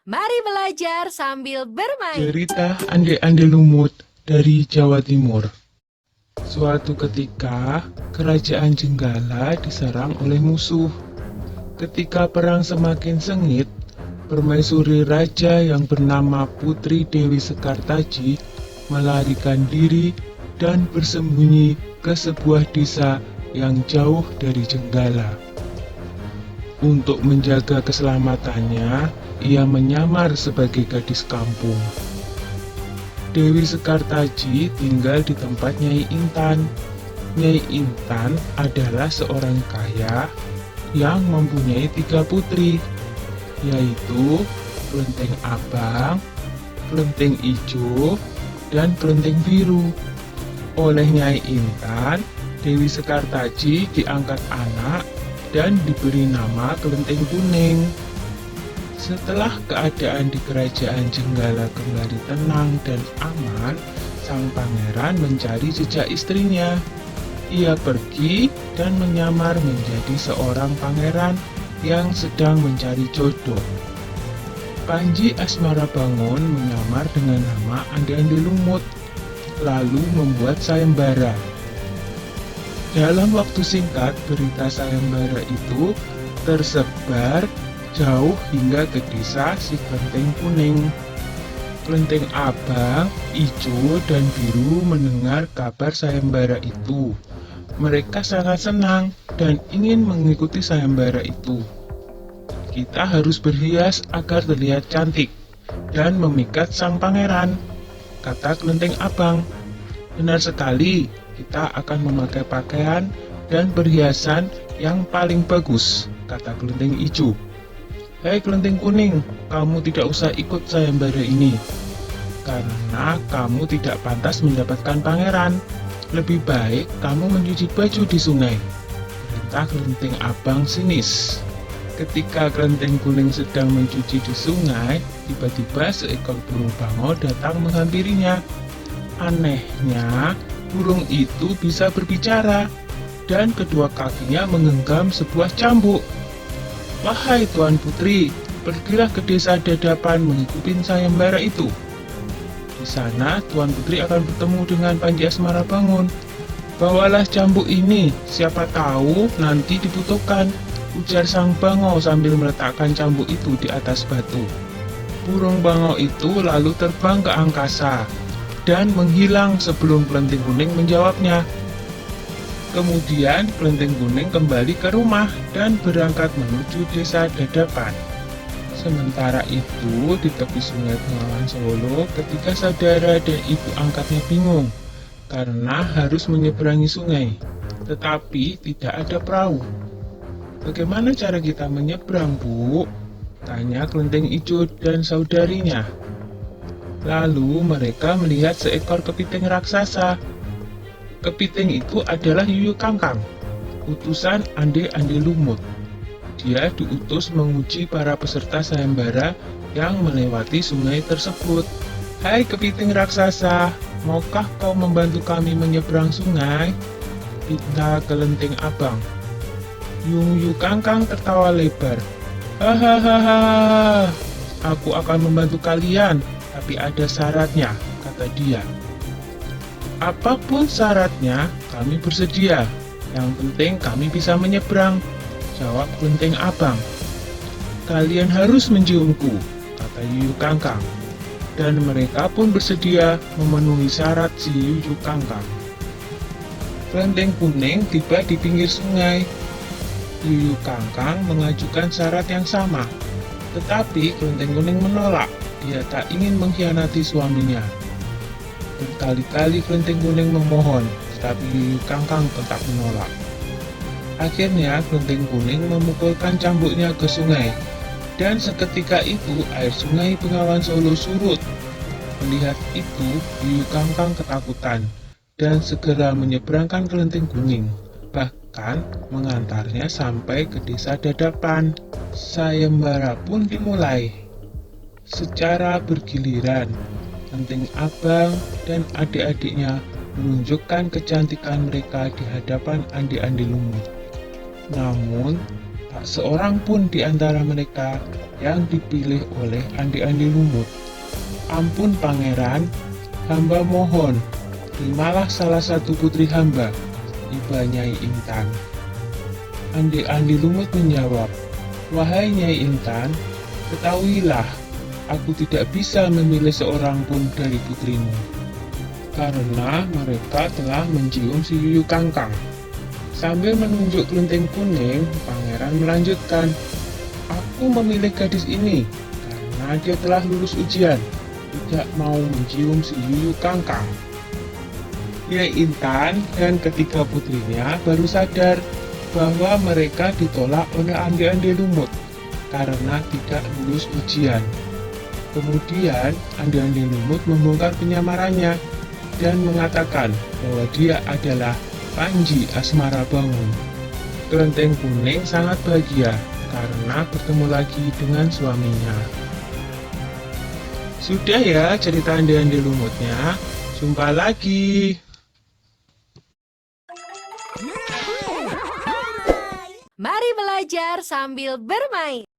Mari belajar sambil bermain. Cerita Ande-Ande Lumut dari Jawa Timur. Suatu ketika, kerajaan Jenggala diserang oleh musuh. Ketika perang semakin sengit, permaisuri raja yang bernama Putri Dewi Sekartaji melarikan diri dan bersembunyi ke sebuah desa yang jauh dari Jenggala. Untuk menjaga keselamatannya, ia menyamar sebagai gadis kampung. Dewi Sekartaji tinggal di tempat Nyai Intan. Nyai Intan adalah seorang kaya yang mempunyai 3 putri, yaitu Kelenteng Abang, Kelenteng Ijo, dan Kelenteng Biru. Oleh Nyai Intan, Dewi Sekartaji diangkat anak dan diberi nama Kelenteng Kuning. Setelah keadaan di kerajaan Jenggala kembali tenang dan aman, sang pangeran mencari jejak istrinya. Ia pergi dan menyamar menjadi seorang pangeran yang sedang mencari jodoh. Panji Asmarabangun menyamar dengan nama Ande-Ande Lumut, lalu membuat sayembara. Dalam waktu singkat, berita sayembara itu tersebar jauh hingga ke desa si Kelenteng Kuning. Kelenteng Abang, Ijo, dan Biru mendengar kabar sayembara itu. Mereka sangat senang dan ingin mengikuti sayembara itu. Kita harus berhias agar terlihat cantik dan memikat sang pangeran, kata Kelenteng Abang. Benar sekali, kita akan memakai pakaian dan perhiasan yang paling bagus, kata Kelenteng Ijo. Hei Kelenteng Kuning, kamu tidak usah ikut sayembara ini, karena kamu tidak pantas mendapatkan pangeran. Lebih baik kamu mencuci baju di sungai, perintah Kelenteng Abang sinis. Ketika Kelenteng Kuning sedang mencuci di sungai, tiba-tiba seekor burung bangau datang menghampirinya. Anehnya, burung itu bisa berbicara, dan kedua kakinya menggenggam sebuah cambuk. Wahai Tuan Putri, pergilah ke desa Dadapan mengikuti sayembara itu. Di sana, Tuan Putri akan bertemu dengan Panji Asmarabangun. Bawalah cambuk ini, siapa tahu nanti dibutuhkan, ujar sang bangau sambil meletakkan cambuk itu di atas batu. Burung bangau itu lalu terbang ke angkasa dan menghilang sebelum Kelenteng Kuning menjawabnya. Kemudian Kelenteng Kuning kembali ke rumah dan berangkat menuju desa Dadapan. Sementara itu, di tepi sungai Bengawan Solo, ketika saudara dan ibu angkatnya bingung karena harus menyeberangi sungai, tetapi tidak ada perahu. Bagaimana cara kita menyeberang, Bu? Tanya Kelenteng Ijo dan saudarinya. Lalu mereka melihat seekor kepiting raksasa. Kepiting itu adalah Yuyu Kangkang, utusan Ande-Ande Lumut. Dia diutus menguji para peserta sayembara yang melewati sungai tersebut. Hai kepiting raksasa, maukah kau membantu kami menyeberang sungai? Pinta Kelenteng Abang. Yuyu Kangkang tertawa lebar. Hahaha, aku akan membantu kalian, tapi ada syaratnya, kata dia. Apapun syaratnya, kami bersedia. Yang penting kami bisa menyeberang, jawab Kelenteng Abang. Kalian harus menciumku, kata Yuyu Kangkang. Dan mereka pun bersedia memenuhi syarat si Yuyu Kangkang. Kelenteng Kuning tiba di pinggir sungai. Yuyu Kangkang mengajukan syarat yang sama, tetapi Kelenteng Kuning menolak. Dia tak ingin mengkhianati suaminya. Berkali-kali Kelenteng Kuning memohon, tetapi Yuyu Kangkang tetap menolak. Akhirnya Kelenteng Kuning memukulkan cambuknya ke sungai, dan seketika itu air sungai Bengawan Solo surut. Melihat itu, Yuyu Kangkang ketakutan dan segera menyeberangkan Kelenteng Kuning, bahkan mengantarnya sampai ke desa Dadapan. Sayembara pun dimulai. Secara bergiliran, Kelenteng Abang dan adik-adiknya menunjukkan kecantikan mereka di hadapan Ande-Ande Lumut. Namun, Tak seorang pun di antara mereka yang dipilih oleh Andi-Andi Lumut. Ampun pangeran, hamba mohon, terimalah salah satu putri hamba, tiba Nyai Intan. Andi-Andi Lumut menjawab, wahai Nyai Intan, ketahuilah, aku tidak bisa memilih seorang pun dari putrimu, karena mereka telah mencium si Yuyu Kangkang. Sambil menunjuk kelenteng kuning, pangeran melanjutkan, aku memilih gadis ini karena dia telah lulus ujian, tidak mau mencium si Yuyu Kangkang. Nyai Intan dan ketiga putrinya baru sadar bahwa mereka ditolak oleh Andi-Andi Lumut karena tidak lulus ujian. Kemudian Andi-Andi Lumut membongkar penyamarannya dan mengatakan bahwa dia adalah Panji Asmara Bangun. Kelenteng kuning sangat bahagia karena bertemu lagi dengan suaminya. Sudah ya cerita Andi-Andi Lumutnya, jumpa lagi. Mari belajar sambil bermain.